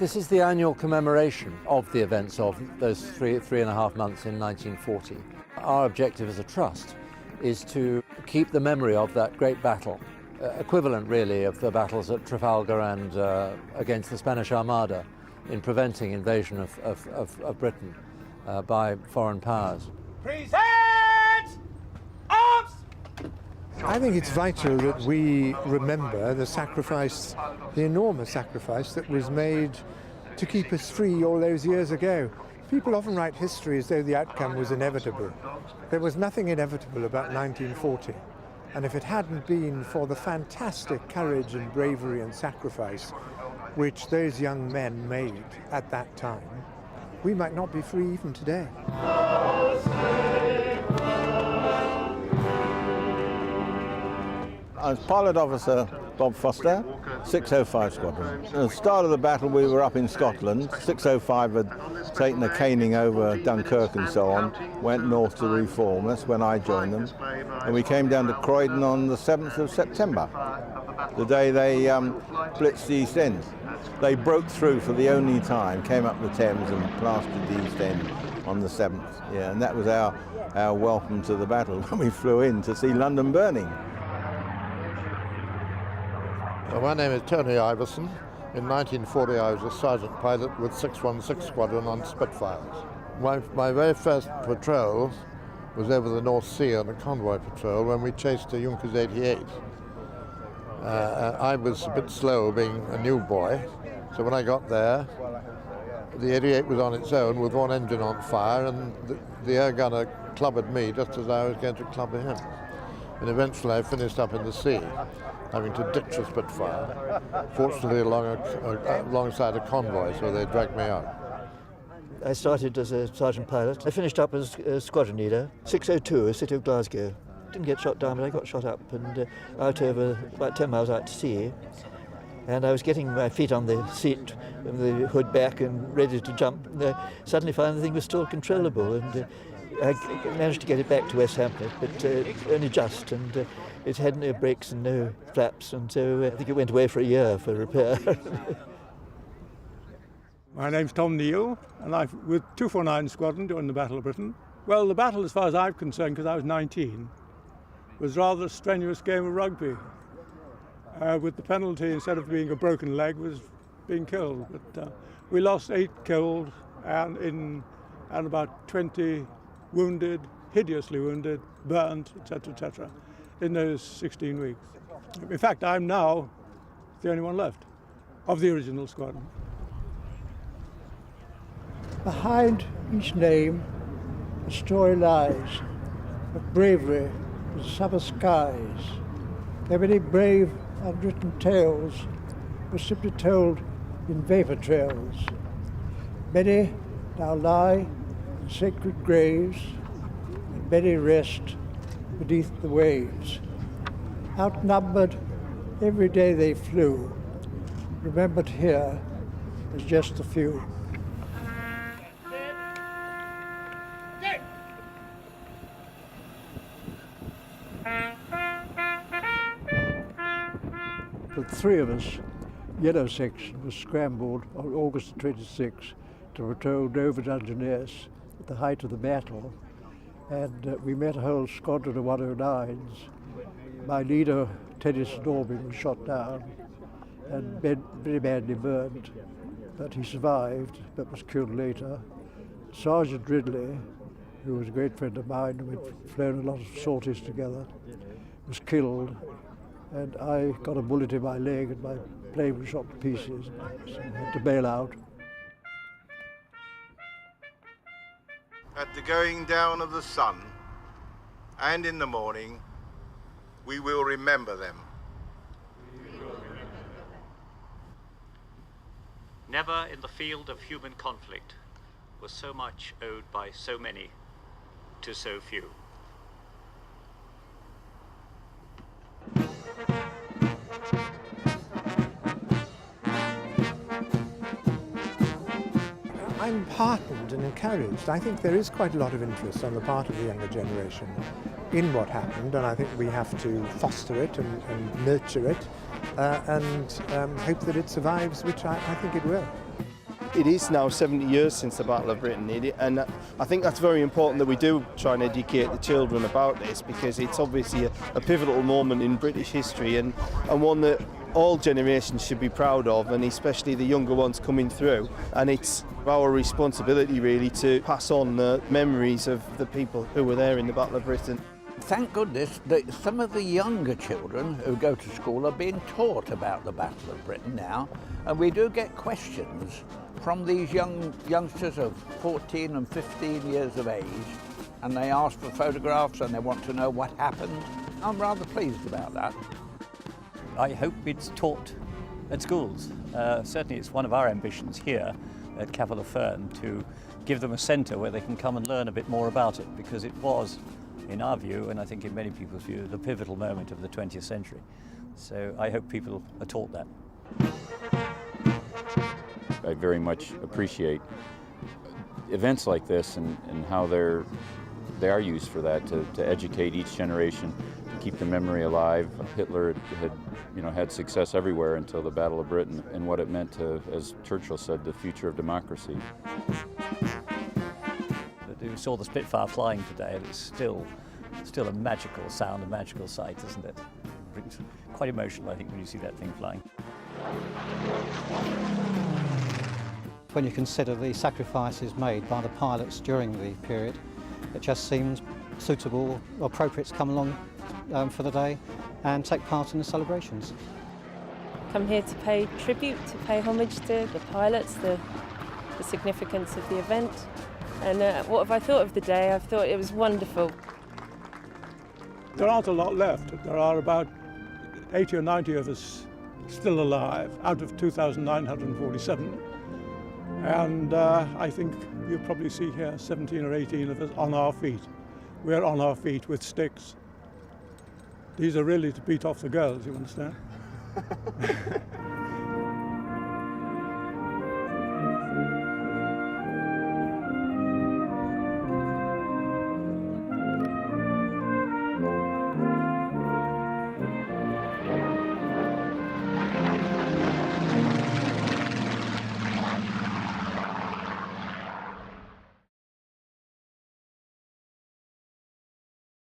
This is the annual commemoration of the events of those three and a half months in 1940. Our objective as a trust is to keep the memory of that great battle, equivalent really of the battles at Trafalgar and against the Spanish Armada, in preventing invasion of Britain by foreign powers. Present arms! I think it's vital that we remember the sacrifice, the enormous sacrifice that was made to keep us free all those years ago. People often write history as though the outcome was inevitable. There was nothing inevitable about 1940. And if it hadn't been for the fantastic courage and bravery and sacrifice which those young men made at that time, we might not be free even today. I was Pilot Officer Bob Foster, 605 Squadron. At the start of the battle we were up in Scotland. 605 had taken a caning over Dunkirk and so on, went north to reform. That's when I joined them. And we came down to Croydon on the 7th of September, the day they blitzed the East End. They broke through for the only time, came up the Thames and plastered the East End on the 7th. Yeah, and that was our welcome to the battle when we flew in to see London burning. My name is Tony Iverson. In 1940 I was a sergeant pilot with 616 Squadron on Spitfires. My very first patrol was over the North Sea on a convoy patrol when we chased a Junkers 88. I was a bit slow being a new boy, so when I got there the 88 was on its own with one engine on fire, and the air gunner clobbered me just as I was going to clobber him. And eventually I finished up in the sea, having to ditch a Spitfire, fortunately alongside a convoy, so they dragged me out. I started as a sergeant pilot. I finished up as a squadron leader, 602, a city of Glasgow. Didn't get shot down, but I got shot up and out over about 10 miles out to sea. And I was getting my feet on the seat, with the hood back and ready to jump. And I suddenly found the thing was still controllable, and I managed to get it back to West Hampton, but only just. And it had no brakes and no flaps, and so I think it went away for a year for repair. My name's Tom Neal, and I'm with 249 Squadron during the Battle of Britain. Well, the battle, as far as I'm concerned, because I was 19, was rather a strenuous game of rugby. With the penalty, instead of being a broken leg, was being killed. But we lost 8 killed and about 20 wounded, hideously wounded, burnt, etc., in those 16 weeks. In fact, I'm now the only one left of the original squadron. Behind each name, a story lies of bravery in summer skies. Their many brave, unwritten tales were simply told in vapor trails. Many now lie in sacred graves, and many rest beneath the waves. Outnumbered, every day they flew, remembered here as just a few. The 3 of us, Yellow Section, was scrambled on August 26 to patrol Dover Dungeness at the height of the battle, and we met a whole squadron of 109s. My leader, Teddy Storming, was shot down and very badly burned, but he survived but was killed later. Sergeant Ridley, who was a great friend of mine, we'd flown a lot of sorties together, was killed, and I got a bullet in my leg and my plane was shot to pieces, so I had to bail out. At the going down of the sun and in the morning, we will remember them. Never in the field of human conflict was so much owed by so many to so few. I'm heartened and encouraged. I think there is quite a lot of interest on the part of the younger generation in what happened, and I think we have to foster it and nurture it and hope that it survives, which I think it will. It is now 70 years since the Battle of Britain, and I think that's very important that we do try and educate the children about this, because it's obviously a pivotal moment in British history, and one that all generations should be proud of, and especially the younger ones coming through. And it's our responsibility really to pass on the memories of the people who were there in the Battle of Britain. Thank goodness that some of the younger children who go to school are being taught about the Battle of Britain now, and we do get questions from these youngsters of 14 and 15 years of age, and they ask for photographs and they want to know what happened. I'm rather pleased about that. I hope it's taught at schools. Certainly it's one of our ambitions here at Capel-le-Fern to give them a centre where they can come and learn a bit more about it, because it was, in our view, and I think in many people's view, the pivotal moment of the 20th century. So I hope people are taught that. I very much appreciate events like this and how they are used for that, to educate each generation, to keep the memory alive. Hitler had success everywhere until the Battle of Britain, and what it meant to, as Churchill said, the future of democracy. We saw the Spitfire flying today, and it's still a magical sound, a magical sight, isn't it? It's quite emotional, I think, when you see that thing flying. When you consider the sacrifices made by the pilots during the period, it just seems suitable or appropriate to come along for the day and take part in the celebrations. Come here to pay tribute, to pay homage to the pilots, the significance of the event. And what have I thought of the day? I've thought it was wonderful. There aren't a lot left. There are about 80 or 90 of us still alive out of 2,947. And I think you'll probably see here 17 or 18 of us on our feet. We're on our feet with sticks. These are really to beat off the girls, you understand?